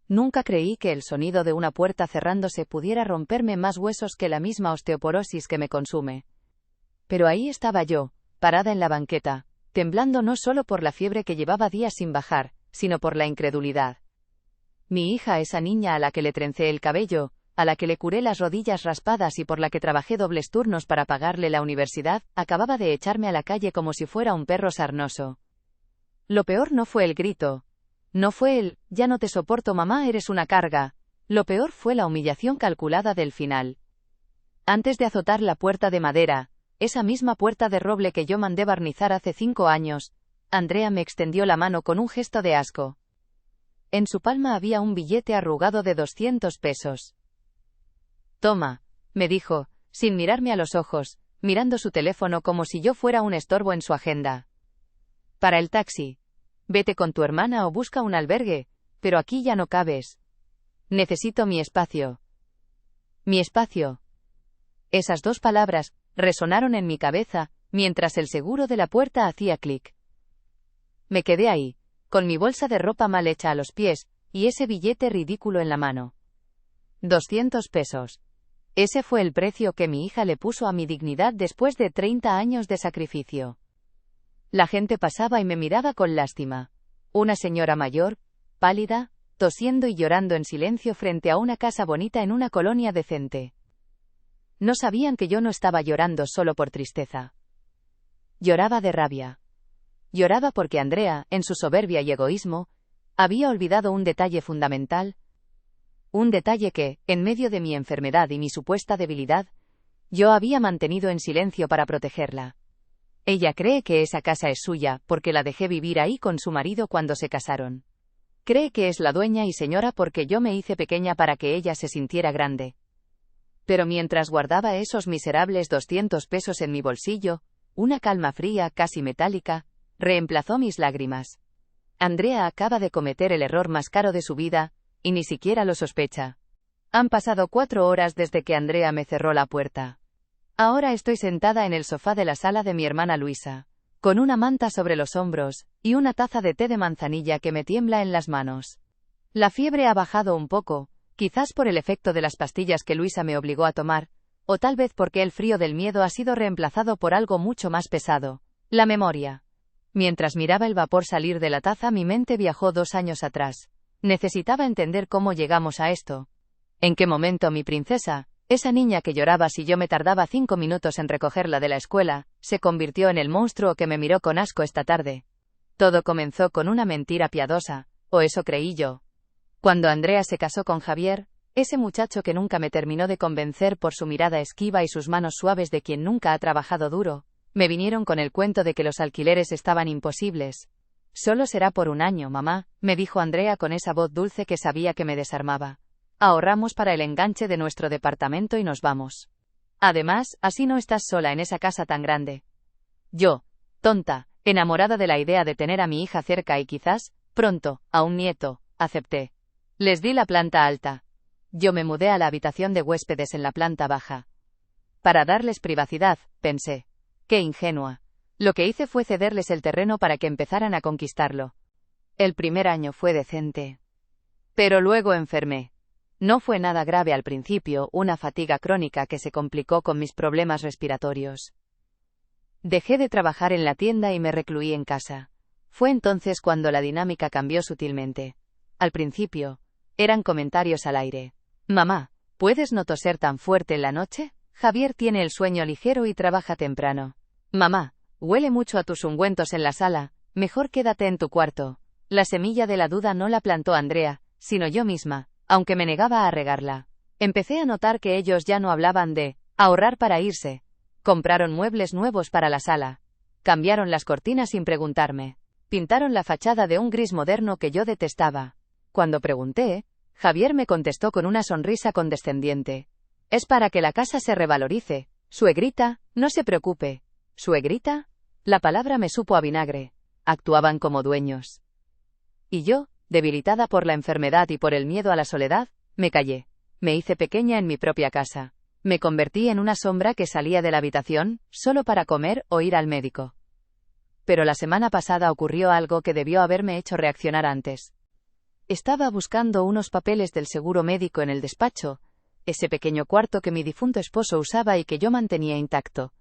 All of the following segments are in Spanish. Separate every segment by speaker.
Speaker 1: Nunca creí que el sonido de una puerta cerrándose pudiera romperme más huesos que la misma osteoporosis que me consume. Pero ahí estaba yo, parada en la banqueta, temblando no solo por la fiebre que llevaba días sin bajar, sino por la incredulidad. Mi hija, esa niña a la que le trencé el cabello, a la que le curé las rodillas raspadas y por la que trabajé dobles turnos para pagarle la universidad, acababa de echarme a la calle como si fuera un perro sarnoso. Lo peor no fue el grito. No fue el, ya no te soporto mamá, eres una carga. Lo peor fue la humillación calculada del final. Antes de azotar la puerta de madera, esa misma puerta de roble que yo mandé barnizar hace 5 años, Andrea me extendió la mano con un gesto de asco. En su palma había un billete arrugado de 200 pesos. Toma, me dijo, sin mirarme a los ojos, mirando su teléfono como si yo fuera un estorbo en su agenda. Para el taxi. Vete con tu hermana o busca un albergue, pero aquí ya no cabes. Necesito mi espacio. Mi espacio. Esas 2 palabras resonaron en mi cabeza, mientras el seguro de la puerta hacía clic. Me quedé ahí, con mi bolsa de ropa mal hecha a los pies, y ese billete ridículo en la mano. 200 pesos. Ese fue el precio que mi hija le puso a mi dignidad después de 30 años de sacrificio. La gente pasaba y me miraba con lástima. Una señora mayor, pálida, tosiendo y llorando en silencio frente a una casa bonita en una colonia decente. No sabían que yo no estaba llorando solo por tristeza. Lloraba de rabia. Lloraba porque Andrea, en su soberbia y egoísmo, había olvidado un detalle fundamental. Un detalle que, en medio de mi enfermedad y mi supuesta debilidad, yo había mantenido en silencio para protegerla. Ella cree que esa casa es suya, porque la dejé vivir ahí con su marido cuando se casaron. Cree que es la dueña y señora porque yo me hice pequeña para que ella se sintiera grande. Pero mientras guardaba esos miserables 200 pesos en mi bolsillo, una calma fría, casi metálica, reemplazó mis lágrimas. Andrea acaba de cometer el error más caro de su vida, y ni siquiera lo sospecha. Han pasado 4 horas desde que Andrea me cerró la puerta. Ahora estoy sentada en el sofá de la sala de mi hermana Luisa, con una manta sobre los hombros, y una taza de té de manzanilla que me tiembla en las manos. La fiebre ha bajado un poco, quizás por el efecto de las pastillas que Luisa me obligó a tomar, o tal vez porque el frío del miedo ha sido reemplazado por algo mucho más pesado, la memoria. Mientras miraba el vapor salir de la taza, mi mente viajó 2 años atrás. Necesitaba entender cómo llegamos a esto. ¿En qué momento mi princesa, esa niña que lloraba si yo me tardaba 5 minutos en recogerla de la escuela, se convirtió en el monstruo que me miró con asco esta tarde? Todo comenzó con una mentira piadosa, o eso creí yo. Cuando Andrea se casó con Javier, ese muchacho que nunca me terminó de convencer por su mirada esquiva y sus manos suaves de quien nunca ha trabajado duro, me vinieron con el cuento de que los alquileres estaban imposibles. Solo será por 1 año, mamá, me dijo Andrea con esa voz dulce que sabía que me desarmaba. Ahorramos para el enganche de nuestro departamento y nos vamos. Además, así no estás sola en esa casa tan grande. Yo, tonta, enamorada de la idea de tener a mi hija cerca y quizás, pronto, a un nieto, acepté. Les di la planta alta. Yo me mudé a la habitación de huéspedes en la planta baja. Para darles privacidad, pensé. Qué ingenua. Lo que hice fue cederles el terreno para que empezaran a conquistarlo. El primer año fue decente. Pero luego enfermé. No fue nada grave al principio, una fatiga crónica que se complicó con mis problemas respiratorios. Dejé de trabajar en la tienda y me recluí en casa. Fue entonces cuando la dinámica cambió sutilmente. Al principio, eran comentarios al aire. Mamá, ¿puedes no toser tan fuerte en la noche? Javier tiene el sueño ligero y trabaja temprano. Mamá, huele mucho a tus ungüentos en la sala, mejor quédate en tu cuarto. La semilla de la duda no la plantó Andrea, sino yo misma, aunque me negaba a regarla. Empecé a notar que ellos ya no hablaban de ahorrar para irse. Compraron muebles nuevos para la sala. Cambiaron las cortinas sin preguntarme. Pintaron la fachada de un gris moderno que yo detestaba. Cuando pregunté, Javier me contestó con una sonrisa condescendiente. Es para que la casa se revalorice. Suegrita, no se preocupe. ¿Suegrita? La palabra me supo a vinagre. Actuaban como dueños. Y yo, debilitada por la enfermedad y por el miedo a la soledad, me callé. Me hice pequeña en mi propia casa. Me convertí en una sombra que salía de la habitación, solo para comer o ir al médico. Pero la semana pasada ocurrió algo que debió haberme hecho reaccionar antes. Estaba buscando unos papeles del seguro médico en el despacho, ese pequeño cuarto que mi difunto esposo usaba y que yo mantenía intacto.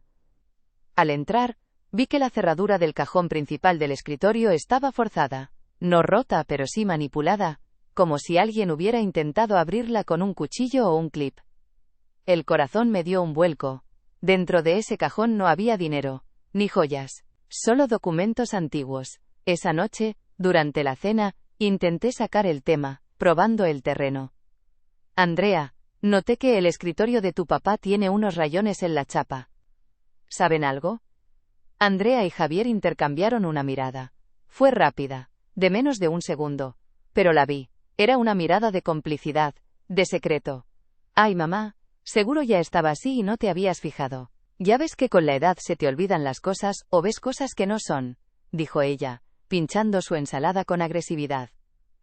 Speaker 1: Al entrar, vi que la cerradura del cajón principal del escritorio estaba forzada, no rota pero sí manipulada, como si alguien hubiera intentado abrirla con un cuchillo o un clip. El corazón me dio un vuelco. Dentro de ese cajón no había dinero, ni joyas, solo documentos antiguos. Esa noche, durante la cena, intenté sacar el tema, probando el terreno. Andrea, noté que el escritorio de tu papá tiene unos rayones en la chapa. ¿Saben algo? Andrea y Javier intercambiaron una mirada. Fue rápida, de menos de un segundo, pero la vi. Era una mirada de complicidad, de secreto. Ay, mamá, seguro ya estaba así y no te habías fijado. Ya ves que con la edad se te olvidan las cosas o ves cosas que no son, dijo ella, pinchando su ensalada con agresividad.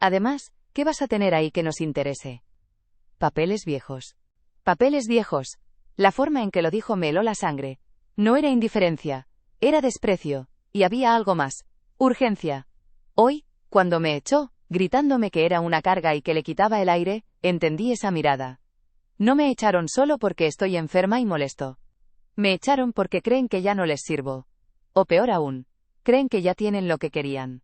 Speaker 1: Además, ¿qué vas a tener ahí que nos interese? Papeles viejos. Papeles viejos. La forma en que lo dijo me heló la sangre. No era indiferencia, era desprecio, y había algo más. Urgencia. Hoy, cuando me echó, gritándome que era una carga y que le quitaba el aire, entendí esa mirada. No me echaron solo porque estoy enferma y molesto. Me echaron porque creen que ya no les sirvo. O peor aún, creen que ya tienen lo que querían.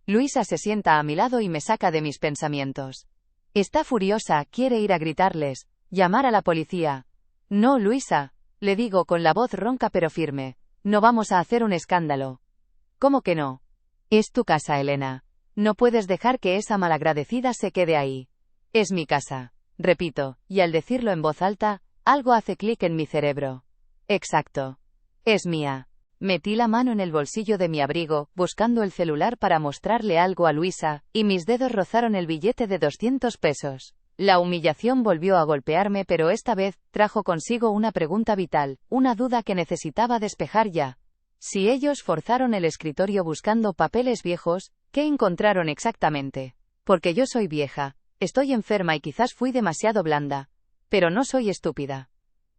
Speaker 1: Luisa se sienta a mi lado y me saca de mis pensamientos. Está furiosa, quiere ir a gritarles, llamar a la policía. No, Luisa, le digo con la voz ronca pero firme. No vamos a hacer un escándalo. ¿Cómo que no? Es tu casa, Elena. No puedes dejar que esa malagradecida se quede ahí. Es mi casa, repito, y al decirlo en voz alta, algo hace clic en mi cerebro. Exacto. Es mía. Metí la mano en el bolsillo de mi abrigo, buscando el celular para mostrarle algo a Luisa, y mis dedos rozaron el billete de 200 pesos. La humillación volvió a golpearme, pero esta vez, trajo consigo una pregunta vital, una duda que necesitaba despejar ya. Si ellos forzaron el escritorio buscando papeles viejos, ¿qué encontraron exactamente? Porque yo soy vieja, estoy enferma y quizás fui demasiado blanda. Pero no soy estúpida.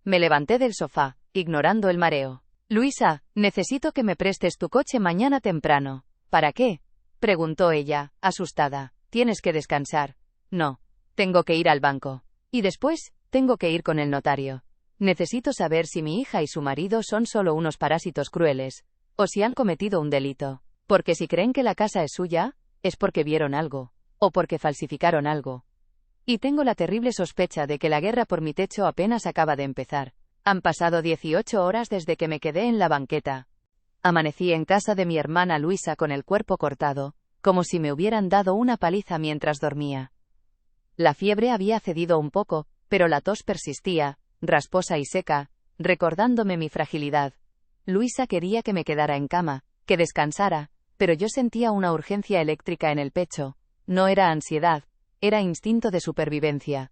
Speaker 1: Me levanté del sofá, ignorando el mareo. Luisa, necesito que me prestes tu coche mañana temprano. ¿Para qué? Preguntó ella, asustada. Tienes que descansar. No. Tengo que ir al banco. Y después, tengo que ir con el notario. Necesito saber si mi hija y su marido son solo unos parásitos crueles, o si han cometido un delito. Porque si creen que la casa es suya, es porque vieron algo, o porque falsificaron algo. Y tengo la terrible sospecha de que la guerra por mi techo apenas acaba de empezar. Han pasado 18 horas desde que me quedé en la banqueta. Amanecí en casa de mi hermana Luisa con el cuerpo cortado, como si me hubieran dado una paliza mientras dormía. La fiebre había cedido un poco, pero la tos persistía, rasposa y seca, recordándome mi fragilidad. Luisa quería que me quedara en cama, que descansara, pero yo sentía una urgencia eléctrica en el pecho. No era ansiedad, era instinto de supervivencia.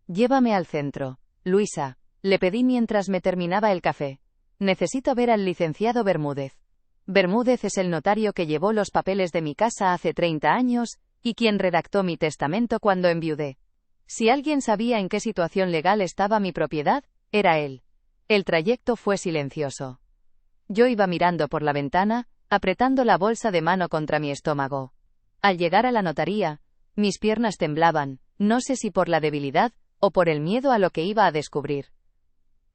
Speaker 1: Llévame al centro, Luisa, le pedí mientras me terminaba el café. Necesito ver al licenciado Bermúdez. Bermúdez es el notario que llevó los papeles de mi casa hace 30 años, y quien redactó mi testamento cuando enviudé. Si alguien sabía en qué situación legal estaba mi propiedad, era él. El trayecto fue silencioso. Yo iba mirando por la ventana, apretando la bolsa de mano contra mi estómago. Al llegar a la notaría, mis piernas temblaban, no sé si por la debilidad, o por el miedo a lo que iba a descubrir.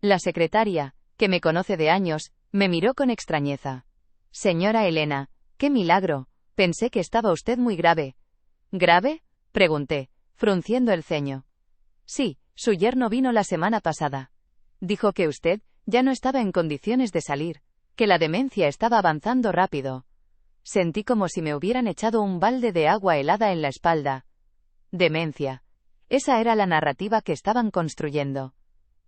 Speaker 1: La secretaria, que me conoce de años, me miró con extrañeza. Señora Elena, qué milagro, pensé que estaba usted muy grave. ¿Grave? Pregunté, frunciendo el ceño. Sí, su yerno vino la semana pasada. Dijo que usted ya no estaba en condiciones de salir, que la demencia estaba avanzando rápido. Sentí como si me hubieran echado un balde de agua helada en la espalda. Demencia. Esa era la narrativa que estaban construyendo.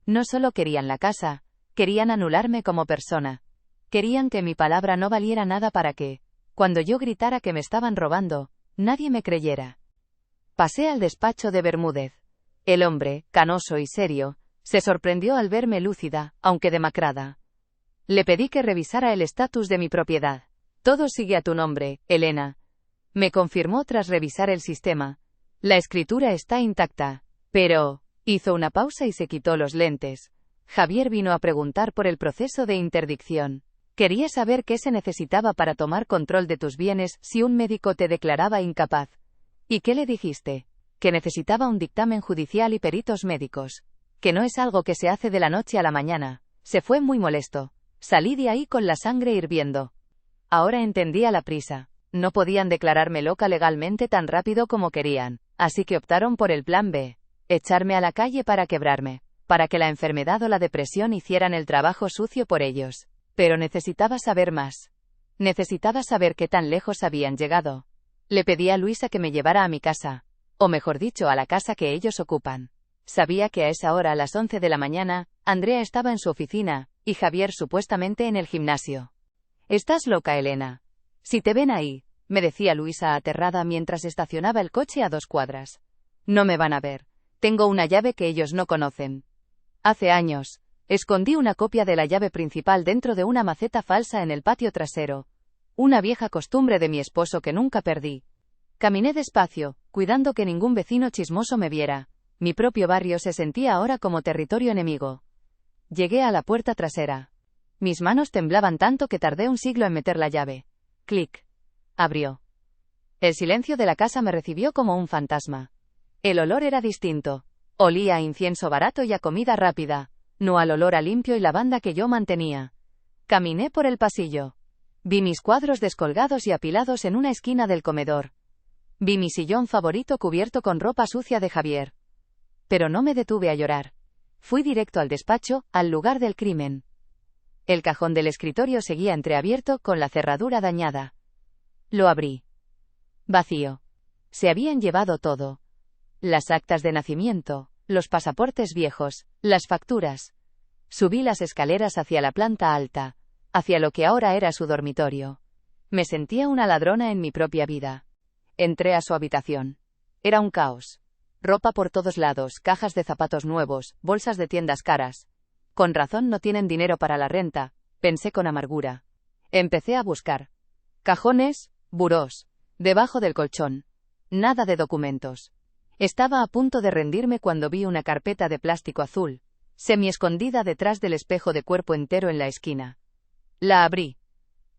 Speaker 1: No solo querían la casa, querían anularme como persona. Querían que mi palabra no valiera nada para que, cuando yo gritara que me estaban robando, nadie me creyera. Pasé al despacho de Bermúdez. El hombre, canoso y serio, se sorprendió al verme lúcida, aunque demacrada. Le pedí que revisara el estatus de mi propiedad. Todo sigue a tu nombre, Elena. Me confirmó tras revisar el sistema. La escritura está intacta. Pero, hizo una pausa y se quitó los lentes. Javier vino a preguntar por el proceso de interdicción. Quería saber qué se necesitaba para tomar control de tus bienes si un médico te declaraba incapaz. ¿Y qué le dijiste? Que necesitaba un dictamen judicial y peritos médicos. Que no es algo que se hace de la noche a la mañana. Se fue muy molesto. Salí de ahí con la sangre hirviendo. Ahora entendía la prisa. No podían declararme loca legalmente tan rápido como querían, así que optaron por el plan B. Echarme a la calle para quebrarme, para que la enfermedad o la depresión hicieran el trabajo sucio por ellos. Pero necesitaba saber más. Necesitaba saber qué tan lejos habían llegado. Le pedí a Luisa que me llevara a mi casa, o mejor dicho, a la casa que ellos ocupan. Sabía que a esa hora, a las 11 de la mañana, Andrea estaba en su oficina, y Javier supuestamente en el gimnasio. «Estás loca, Elena. Si te ven ahí», me decía Luisa aterrada mientras estacionaba el coche a 2 cuadras. «No me van a ver. Tengo una llave que ellos no conocen. Hace años, escondí una copia de la llave principal dentro de una maceta falsa en el patio trasero. Una vieja costumbre de mi esposo que nunca perdí. Caminé despacio, cuidando que ningún vecino chismoso me viera. Mi propio barrio se sentía ahora como territorio enemigo. Llegué a la puerta trasera. Mis manos temblaban tanto que tardé un siglo en meter la llave. Clic. Abrió. El silencio de la casa me recibió como un fantasma. El olor era distinto. Olía a incienso barato y a comida rápida, no al olor a limpio y lavanda que yo mantenía. Caminé por el pasillo. Vi mis cuadros descolgados y apilados en una esquina del comedor. Vi mi sillón favorito cubierto con ropa sucia de Javier. Pero no me detuve a llorar. Fui directo al despacho, al lugar del crimen. El cajón del escritorio seguía entreabierto, con la cerradura dañada. Lo abrí. Vacío. Se habían llevado todo. Las actas de nacimiento, los pasaportes viejos, las facturas. Subí las escaleras hacia la planta alta, hacia lo que ahora era su dormitorio. Me sentía una ladrona en mi propia vida. Entré a su habitación. Era un caos. Ropa por todos lados, cajas de zapatos nuevos, bolsas de tiendas caras. Con razón no tienen dinero para la renta, pensé con amargura. Empecé a buscar. Cajones, burós, debajo del colchón. Nada de documentos. Estaba a punto de rendirme cuando vi una carpeta de plástico azul, semi-escondida detrás del espejo de cuerpo entero en la esquina. La abrí.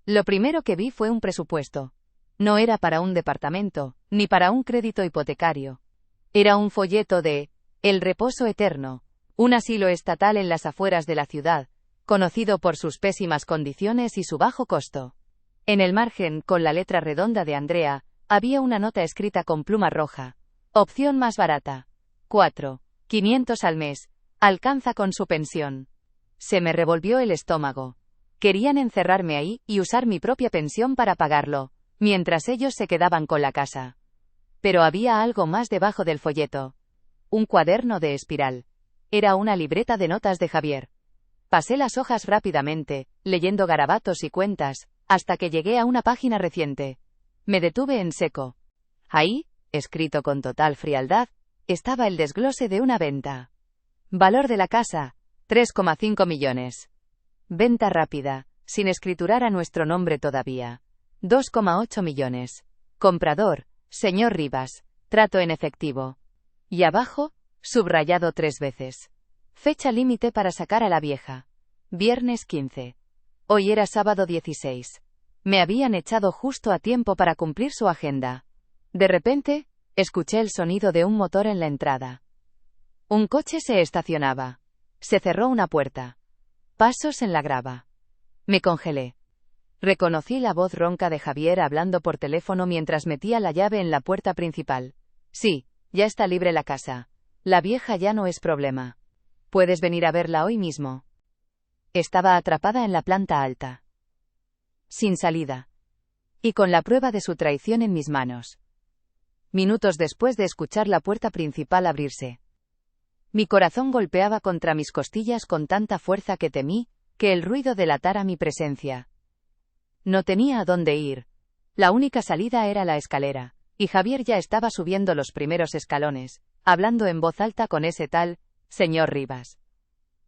Speaker 1: Lo primero que vi fue un presupuesto. No era para un departamento, ni para un crédito hipotecario. Era un folleto de El Reposo Eterno, un asilo estatal en las afueras de la ciudad, conocido por sus pésimas condiciones y su bajo costo. En el margen, con la letra redonda de Andrea, había una nota escrita con pluma roja. Opción más barata. 4.500 al mes. Alcanza con su pensión. Se me revolvió el estómago. Querían encerrarme ahí, y usar mi propia pensión para pagarlo, mientras ellos se quedaban con la casa. Pero había algo más debajo del folleto. Un cuaderno de espiral. Era una libreta de notas de Javier. Pasé las hojas rápidamente, leyendo garabatos y cuentas, hasta que llegué a una página reciente. Me detuve en seco. Ahí, escrito con total frialdad, estaba el desglose de una venta. Valor de la casa, 3,5 millones. Venta rápida, sin escriturar a nuestro nombre todavía. 2,8 millones. Comprador, señor Rivas. Trato en efectivo. Y abajo, subrayado 3 veces. Fecha límite para sacar a la vieja. Viernes 15. Hoy era sábado 16. Me habían echado justo a tiempo para cumplir su agenda. De repente, escuché el sonido de un motor en la entrada. Un coche se estacionaba. Se cerró una puerta. Pasos en la grava. Me congelé. Reconocí la voz ronca de Javier hablando por teléfono mientras metía la llave en la puerta principal. Sí, ya está libre la casa. La vieja ya no es problema. Puedes venir a verla hoy mismo. Estaba atrapada en la planta alta. Sin salida. Y con la prueba de su traición en mis manos. Minutos después de escuchar la puerta principal abrirse. Mi corazón golpeaba contra mis costillas con tanta fuerza que temí que el ruido delatara mi presencia. No tenía a dónde ir. La única salida era la escalera, y Javier ya estaba subiendo los primeros escalones, hablando en voz alta con ese tal señor Rivas.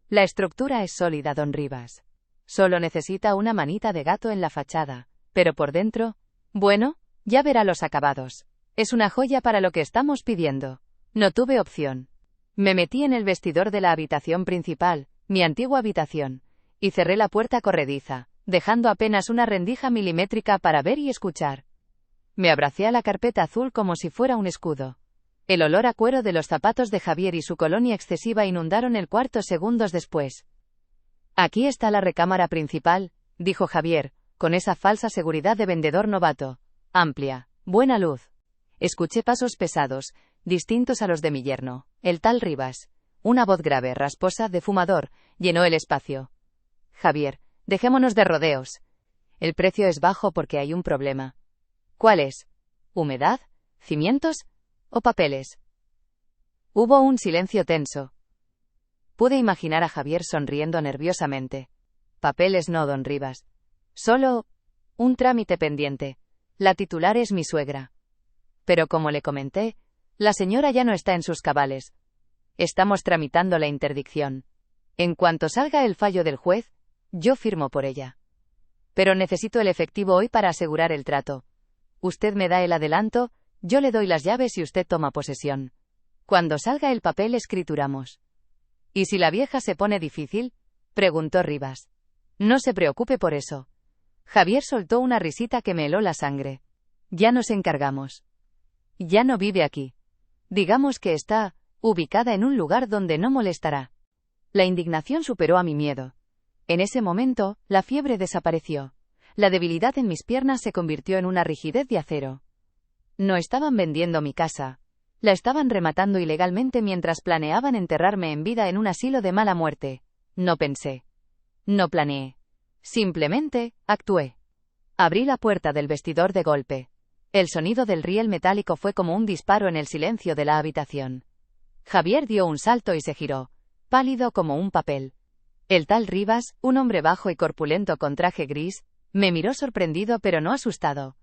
Speaker 1: La estructura es sólida, don Rivas. Solo necesita una manita de gato en la fachada, pero por dentro, bueno, ya verá los acabados. Es una joya para lo que estamos pidiendo. No tuve opción. Me metí en el vestidor de la habitación principal, mi antigua habitación, y cerré la puerta corrediza, dejando apenas una rendija milimétrica para ver y escuchar. Me abracé a la carpeta azul como si fuera un escudo. El olor a cuero de los zapatos de Javier y su colonia excesiva inundaron el cuarto segundos después. Aquí está la recámara principal, dijo Javier, con esa falsa seguridad de vendedor novato. Amplia, buena luz. Escuché pasos pesados, distintos a los de mi yerno, el tal Rivas. Una voz grave, rasposa, de fumador, llenó el espacio. Javier, dejémonos de rodeos. El precio es bajo porque hay un problema. ¿Cuál es? ¿Humedad? ¿Cimientos? ¿O papeles? Hubo un silencio tenso. Pude imaginar a Javier sonriendo nerviosamente. Papeles no, don Rivas. Solo un trámite pendiente. La titular es mi suegra. Pero como le comenté, la señora ya no está en sus cabales. Estamos tramitando la interdicción. En cuanto salga el fallo del juez, yo firmo por ella. Pero necesito el efectivo hoy para asegurar el trato. Usted me da el adelanto, yo le doy las llaves y usted toma posesión. Cuando salga el papel escrituramos. ¿Y si la vieja se pone difícil?, preguntó Rivas. No se preocupe por eso. Javier soltó una risita que me heló la sangre. Ya nos encargamos. Ya no vive aquí. Digamos que está ubicada en un lugar donde no molestará. La indignación superó a mi miedo. En ese momento, la fiebre desapareció. La debilidad en mis piernas se convirtió en una rigidez de acero. No estaban vendiendo mi casa. La estaban rematando ilegalmente mientras planeaban enterrarme en vida en un asilo de mala muerte. No pensé. No planeé. Simplemente, actué. Abrí la puerta del vestidor de golpe. El sonido del riel metálico fue como un disparo en el silencio de la habitación. Javier dio un salto y se giró, pálido como un papel. El tal Rivas, un hombre bajo y corpulento con traje gris, me miró sorprendido pero no asustado.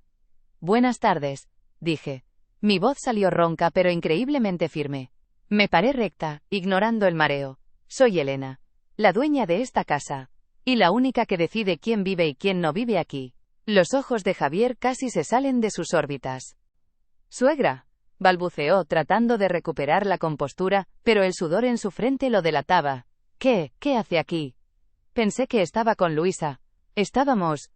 Speaker 1: Buenas tardes, dije. Mi voz salió ronca pero increíblemente firme. Me paré recta, ignorando el mareo. Soy Elena, la dueña de esta casa. Y la única que decide quién vive y quién no vive aquí. Los ojos de Javier casi se salen de sus órbitas. Suegra, balbuceó tratando de recuperar la compostura, pero el sudor en su frente lo delataba. ¿Qué hace aquí? Pensé que estaba con Luisa. Estábamos.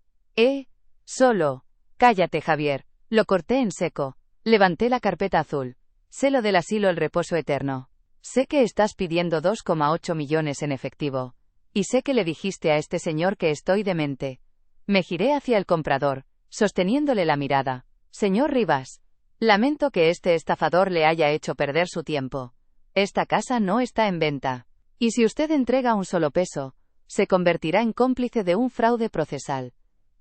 Speaker 1: Solo. Cállate, Javier. Lo corté en seco. Levanté la carpeta azul. Sé lo del asilo, el reposo eterno. Sé que estás pidiendo 2,8 millones en efectivo. Y sé que le dijiste a este señor que estoy demente. Me giré hacia el comprador, sosteniéndole la mirada. Señor Rivas, lamento que este estafador le haya hecho perder su tiempo. Esta casa no está en venta. Y si usted entrega un solo peso, se convertirá en cómplice de un fraude procesal.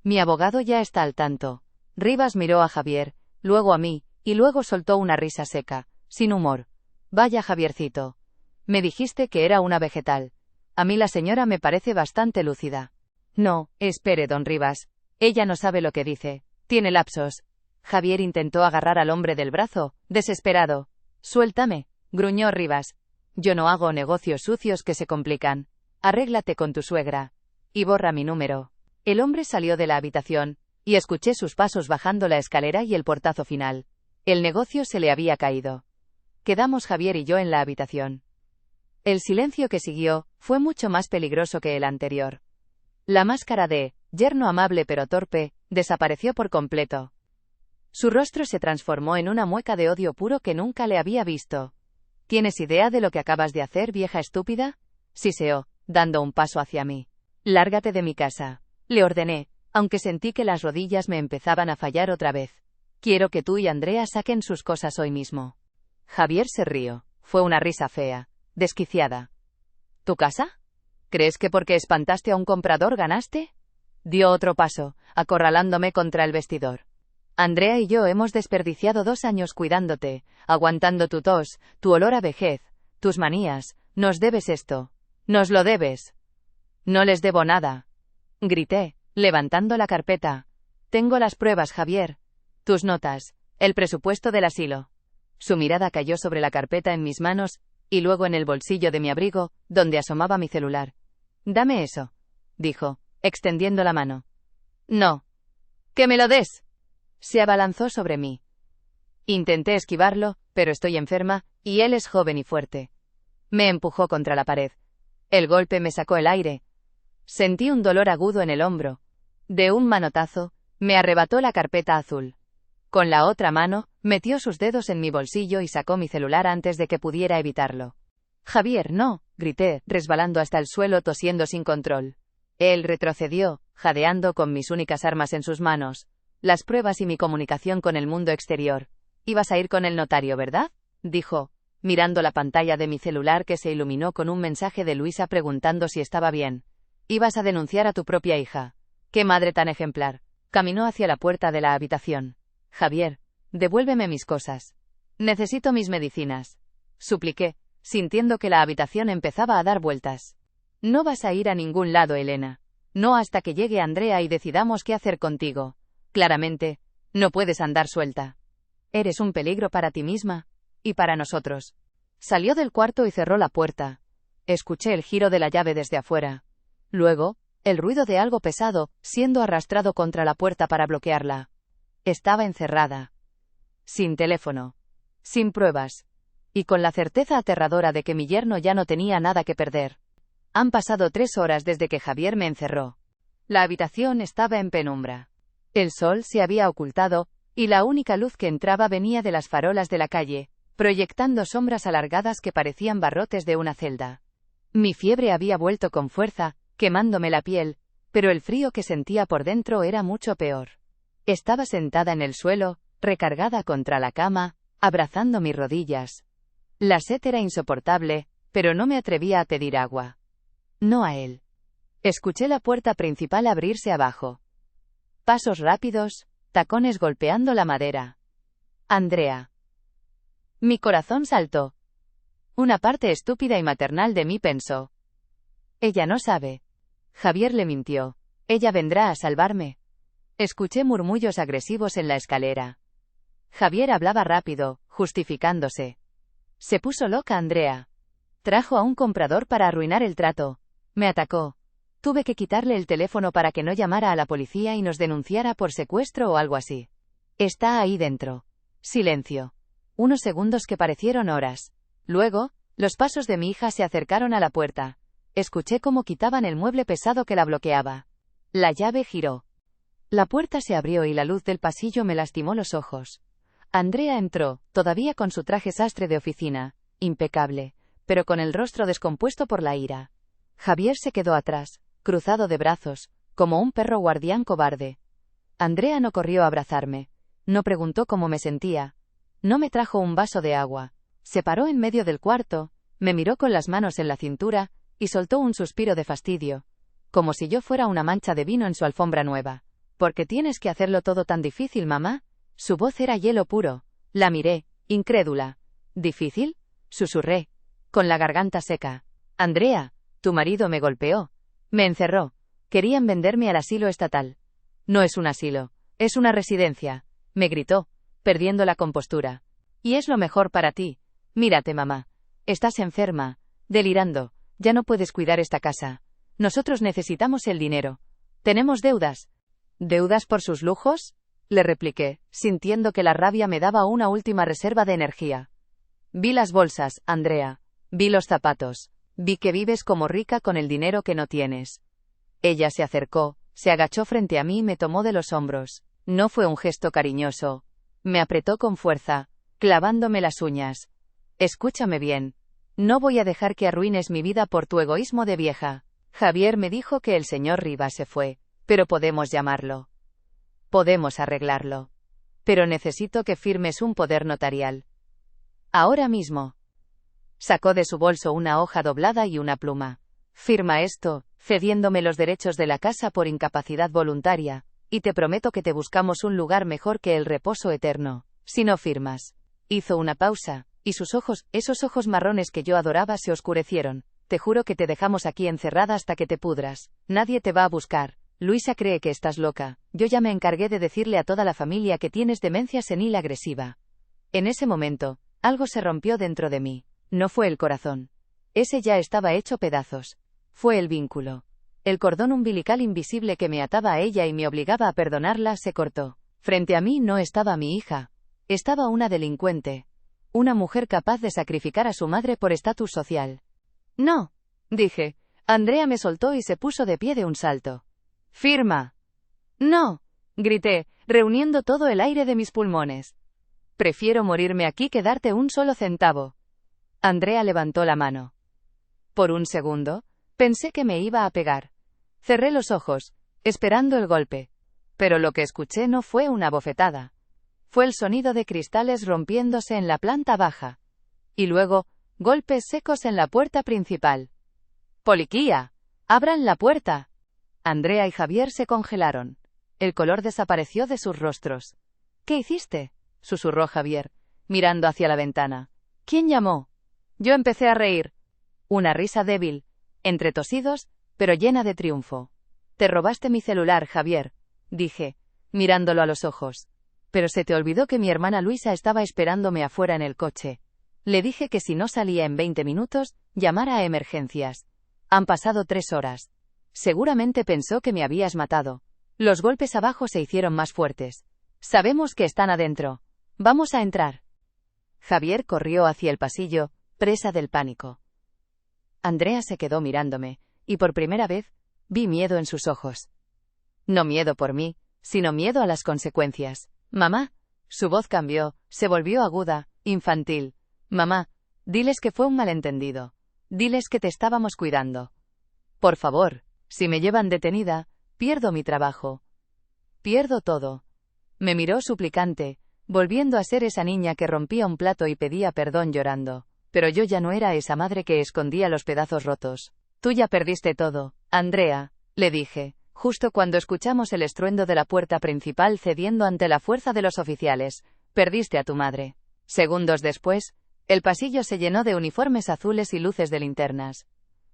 Speaker 1: Mi abogado ya está al tanto. Rivas miró a Javier, luego a mí, y luego soltó una risa seca, sin humor. Vaya, Javiercito. Me dijiste que era una vegetal. A mí la señora me parece bastante lúcida. No, espere, don Rivas. Ella no sabe lo que dice. Tiene lapsos. Javier intentó agarrar al hombre del brazo, desesperado. Suéltame, gruñó Rivas. Yo no hago negocios sucios que se complican. Arréglate con tu suegra. Y borra mi número. El hombre salió de la habitación, y escuché sus pasos bajando la escalera y el portazo final. El negocio se le había caído. Quedamos Javier y yo en la habitación. El silencio que siguió fue mucho más peligroso que el anterior. La máscara de yerno amable pero torpe desapareció por completo. Su rostro se transformó en una mueca de odio puro que nunca le había visto. ¿Tienes idea de lo que acabas de hacer, vieja estúpida?, siseó, dando un paso hacia mí. Lárgate de mi casa, le ordené, aunque sentí que las rodillas me empezaban a fallar otra vez. Quiero que tú y Andrea saquen sus cosas hoy mismo. Javier se rió. Fue una risa fea, desquiciada. ¿Tu casa? ¿Crees que porque espantaste a un comprador ganaste? Dio otro paso, acorralándome contra el vestidor. Andrea y yo hemos desperdiciado 2 años cuidándote, aguantando tu tos, tu olor a vejez, tus manías. Nos debes esto. Nos lo debes. No les debo nada. Grité, levantando la carpeta. Tengo las pruebas, Javier. Tus notas, el presupuesto del asilo. Su mirada cayó sobre la carpeta en mis manos, y luego en el bolsillo de mi abrigo, donde asomaba mi celular. Dame eso, dijo, extendiendo la mano. No. ¡Que me lo des! Se abalanzó sobre mí. Intenté esquivarlo, pero estoy enferma, y él es joven y fuerte. Me empujó contra la pared. El golpe me sacó el aire. Sentí un dolor agudo en el hombro. De un manotazo, me arrebató la carpeta azul. Con la otra mano, metió sus dedos en mi bolsillo y sacó mi celular antes de que pudiera evitarlo. Javier, no, grité, resbalando hasta el suelo tosiendo sin control. Él retrocedió, jadeando con mis únicas armas en sus manos, las pruebas y mi comunicación con el mundo exterior. «Ibas a ir con el notario, ¿verdad?», dijo, mirando la pantalla de mi celular que se iluminó con un mensaje de Luisa preguntando si estaba bien. «Ibas a denunciar a tu propia hija. ¡Qué madre tan ejemplar!». Caminó hacia la puerta de la habitación. «Javier, devuélveme mis cosas. Necesito mis medicinas», supliqué, sintiendo que la habitación empezaba a dar vueltas. «No vas a ir a ningún lado, Elena. No hasta que llegue Andrea y decidamos qué hacer contigo. Claramente, no puedes andar suelta. Eres un peligro para ti misma. Y para nosotros». Salió del cuarto y cerró la puerta. Escuché el giro de la llave desde afuera. Luego, el ruido de algo pesado, siendo arrastrado contra la puerta para bloquearla. Estaba encerrada. Sin teléfono. Sin pruebas. Y con la certeza aterradora de que mi yerno ya no tenía nada que perder. Han pasado 3 horas desde que Javier me encerró. La habitación estaba en penumbra. El sol se había ocultado, y la única luz que entraba venía de las farolas de la calle, proyectando sombras alargadas que parecían barrotes de una celda. Mi fiebre había vuelto con fuerza, quemándome la piel, pero el frío que sentía por dentro era mucho peor. Estaba sentada en el suelo, recargada contra la cama, abrazando mis rodillas. La sed era insoportable, pero no me atrevía a pedir agua. No a él. Escuché la puerta principal abrirse abajo. Pasos rápidos, tacones golpeando la madera. Andrea. Mi corazón saltó. Una parte estúpida y maternal de mí pensó: ella no sabe. Javier le mintió. Ella vendrá a salvarme. Escuché murmullos agresivos en la escalera. Javier hablaba rápido, justificándose. Se puso loca Andrea. Trajo a un comprador para arruinar el trato. Me atacó. Tuve que quitarle el teléfono para que no llamara a la policía y nos denunciara por secuestro o algo así. Está ahí dentro. Silencio. Unos segundos que parecieron horas. Luego, los pasos de mi hija se acercaron a la puerta. Escuché cómo quitaban el mueble pesado que la bloqueaba. La llave giró. La puerta se abrió y la luz del pasillo me lastimó los ojos. Andrea entró, todavía con su traje sastre de oficina, impecable, pero con el rostro descompuesto por la ira. Javier se quedó atrás, cruzado de brazos, como un perro guardián cobarde. Andrea no corrió a abrazarme. No preguntó cómo me sentía. No me trajo un vaso de agua. Se paró en medio del cuarto, me miró con las manos en la cintura, y soltó un suspiro de fastidio. Como si yo fuera una mancha de vino en su alfombra nueva. ¿Por qué tienes que hacerlo todo tan difícil, mamá? Su voz era hielo puro. La miré, incrédula. ¿Difícil?, susurré, con la garganta seca. Andrea, tu marido me golpeó. Me encerró. Querían venderme al asilo estatal. No es un asilo, es una residencia, me gritó, perdiendo la compostura. Y es lo mejor para ti. Mírate, mamá. Estás enferma, delirando, ya no puedes cuidar esta casa. Nosotros necesitamos el dinero. Tenemos deudas. ¿Deudas por sus lujos?, le repliqué, sintiendo que la rabia me daba una última reserva de energía. Vi las bolsas, Andrea. Vi los zapatos. Vi que vives como rica con el dinero que no tienes. Ella se acercó, se agachó frente a mí y me tomó de los hombros. No fue un gesto cariñoso. Me apretó con fuerza, clavándome las uñas. Escúchame bien. No voy a dejar que arruines mi vida por tu egoísmo de vieja. Javier me dijo que el señor Rivas se fue, pero podemos llamarlo. Podemos arreglarlo. Pero necesito que firmes un poder notarial. Ahora mismo. Sacó de su bolso una hoja doblada y una pluma. Firma esto, cediéndome los derechos de la casa por incapacidad voluntaria, y te prometo que te buscamos un lugar mejor que el reposo eterno, si no firmas. Hizo una pausa, y sus ojos, esos ojos marrones que yo adoraba, se oscurecieron. Te juro que te dejamos aquí encerrada hasta que te pudras. Nadie te va a buscar. Luisa cree que estás loca. Yo ya me encargué de decirle a toda la familia que tienes demencia senil agresiva. En ese momento, algo se rompió dentro de mí. No fue el corazón. Ese ya estaba hecho pedazos. Fue el vínculo. El cordón umbilical invisible que me ataba a ella y me obligaba a perdonarla se cortó. Frente a mí no estaba mi hija. Estaba una delincuente. Una mujer capaz de sacrificar a su madre por estatus social. No, dije. Andrea me soltó y se puso de pie de un salto. Firma. No, grité, reuniendo todo el aire de mis pulmones. Prefiero morirme aquí que darte un solo centavo. Andrea levantó la mano. Por un segundo, pensé que me iba a pegar. Cerré los ojos, esperando el golpe. Pero lo que escuché no fue una bofetada. Fue el sonido de cristales rompiéndose en la planta baja. Y luego, golpes secos en la puerta principal. ¡Poliquía! ¡Abran la puerta! Andrea y Javier se congelaron. El color desapareció de sus rostros. ¿Qué hiciste?, susurró Javier, mirando hacia la ventana. ¿Quién llamó? Yo empecé a reír. Una risa débil, entre tosidos, pero llena de triunfo. Te robaste mi celular, Javier, dije, mirándolo a los ojos. Pero se te olvidó que mi hermana Luisa estaba esperándome afuera en el coche. Le dije que si no salía en 20 minutos, llamara a emergencias. Han pasado 3 horas. Seguramente pensó que me habías matado. Los golpes abajo se hicieron más fuertes. Sabemos que están adentro. Vamos a entrar. Javier corrió hacia el pasillo, presa del pánico. Andrea se quedó mirándome, y por primera vez, vi miedo en sus ojos. No miedo por mí, sino miedo a las consecuencias. Mamá. Su voz cambió, se volvió aguda, infantil. Mamá, diles que fue un malentendido. Diles que te estábamos cuidando. Por favor, si me llevan detenida, pierdo mi trabajo. Pierdo todo. Me miró suplicante, volviendo a ser esa niña que rompía un plato y pedía perdón llorando. Pero yo ya no era esa madre que escondía los pedazos rotos. Tú ya perdiste todo, Andrea, le dije, justo cuando escuchamos el estruendo de la puerta principal cediendo ante la fuerza de los oficiales. Perdiste a tu madre. Segundos después, el pasillo se llenó de uniformes azules y luces de linternas.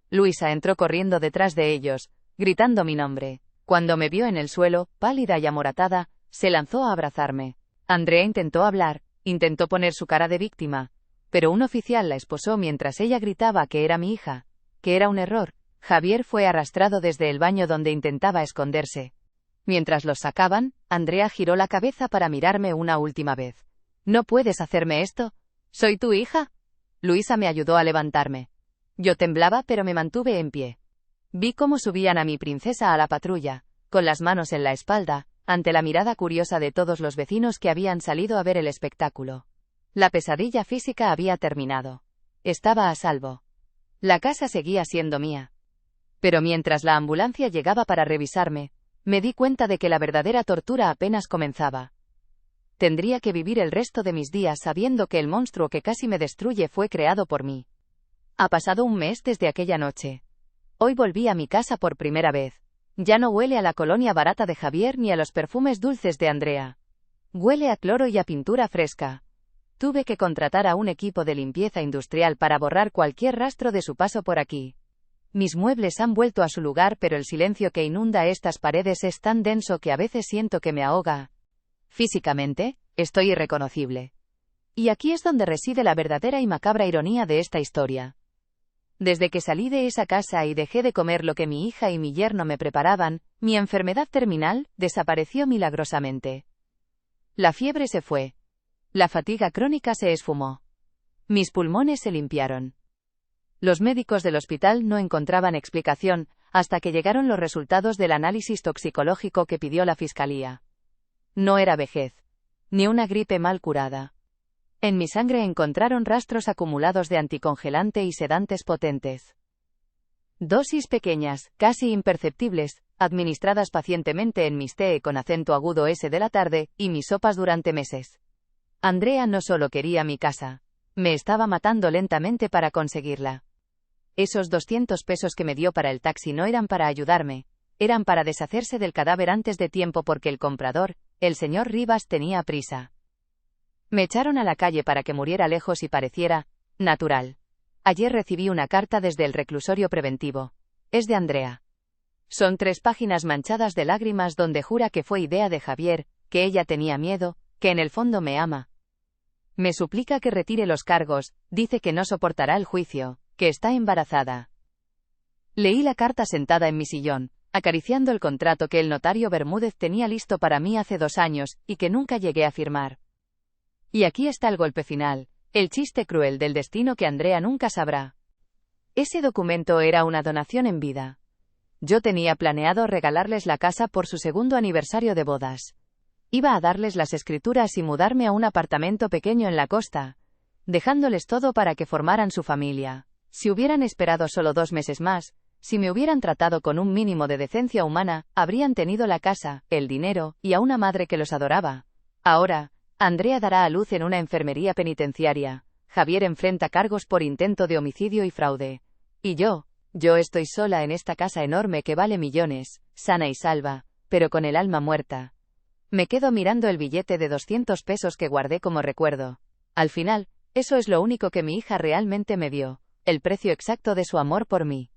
Speaker 1: Luisa entró corriendo detrás de ellos, gritando mi nombre. Cuando me vio en el suelo, pálida y amoratada, se lanzó a abrazarme. Andrea intentó hablar, intentó poner su cara de víctima, pero un oficial la esposó mientras ella gritaba que era mi hija, que era un error. Javier fue arrastrado desde el baño donde intentaba esconderse. Mientras los sacaban, Andrea giró la cabeza para mirarme una última vez. ¿No puedes hacerme esto? ¿Soy tu hija? Luisa me ayudó a levantarme. Yo temblaba pero me mantuve en pie. Vi cómo subían a mi princesa a la patrulla, con las manos en la espalda, ante la mirada curiosa de todos los vecinos que habían salido a ver el espectáculo. La pesadilla física había terminado. Estaba a salvo. La casa seguía siendo mía. Pero mientras la ambulancia llegaba para revisarme, me di cuenta de que la verdadera tortura apenas comenzaba. Tendría que vivir el resto de mis días sabiendo que el monstruo que casi me destruye fue creado por mí. Ha pasado un mes desde aquella noche. Hoy volví a mi casa por primera vez. Ya no huele a la colonia barata de Javier ni a los perfumes dulces de Andrea. Huele a cloro y a pintura fresca. Tuve que contratar a un equipo de limpieza industrial para borrar cualquier rastro de su paso por aquí. Mis muebles han vuelto a su lugar, pero el silencio que inunda estas paredes es tan denso que a veces siento que me ahoga. Físicamente, estoy irreconocible. Y aquí es donde reside la verdadera y macabra ironía de esta historia. Desde que salí de esa casa y dejé de comer lo que mi hija y mi yerno me preparaban, mi enfermedad terminal desapareció milagrosamente. La fiebre se fue. La fatiga crónica se esfumó. Mis pulmones se limpiaron. Los médicos del hospital no encontraban explicación, hasta que llegaron los resultados del análisis toxicológico que pidió la fiscalía. No era vejez. Ni una gripe mal curada. En mi sangre encontraron rastros acumulados de anticongelante y sedantes potentes. Dosis pequeñas, casi imperceptibles, administradas pacientemente en mis té con acento agudo S de la tarde, y mis sopas durante meses. Andrea no solo quería mi casa. Me estaba matando lentamente para conseguirla. Esos 200 pesos que me dio para el taxi no eran para ayudarme, eran para deshacerse del cadáver antes de tiempo porque el comprador, el señor Rivas, tenía prisa. Me echaron a la calle para que muriera lejos y pareciera natural. Ayer recibí una carta desde el reclusorio preventivo. Es de Andrea. Son 3 páginas manchadas de lágrimas donde jura que fue idea de Javier, que ella tenía miedo, que en el fondo me ama. Me suplica que retire los cargos, dice que no soportará el juicio, que está embarazada. Leí la carta sentada en mi sillón, acariciando el contrato que el notario Bermúdez tenía listo para mí hace 2 años, y que nunca llegué a firmar. Y aquí está el golpe final, el chiste cruel del destino que Andrea nunca sabrá. Ese documento era una donación en vida. Yo tenía planeado regalarles la casa por su segundo aniversario de bodas. Iba a darles las escrituras y mudarme a un apartamento pequeño en la costa, dejándoles todo para que formaran su familia. Si hubieran esperado solo 2 meses más, si me hubieran tratado con un mínimo de decencia humana, habrían tenido la casa, el dinero, y a una madre que los adoraba. Ahora, Andrea dará a luz en una enfermería penitenciaria. Javier enfrenta cargos por intento de homicidio y fraude. Y yo estoy sola en esta casa enorme que vale millones, sana y salva, pero con el alma muerta. Me quedo mirando el billete de 200 pesos que guardé como recuerdo. Al final, eso es lo único que mi hija realmente me dio, el precio exacto de su amor por mí.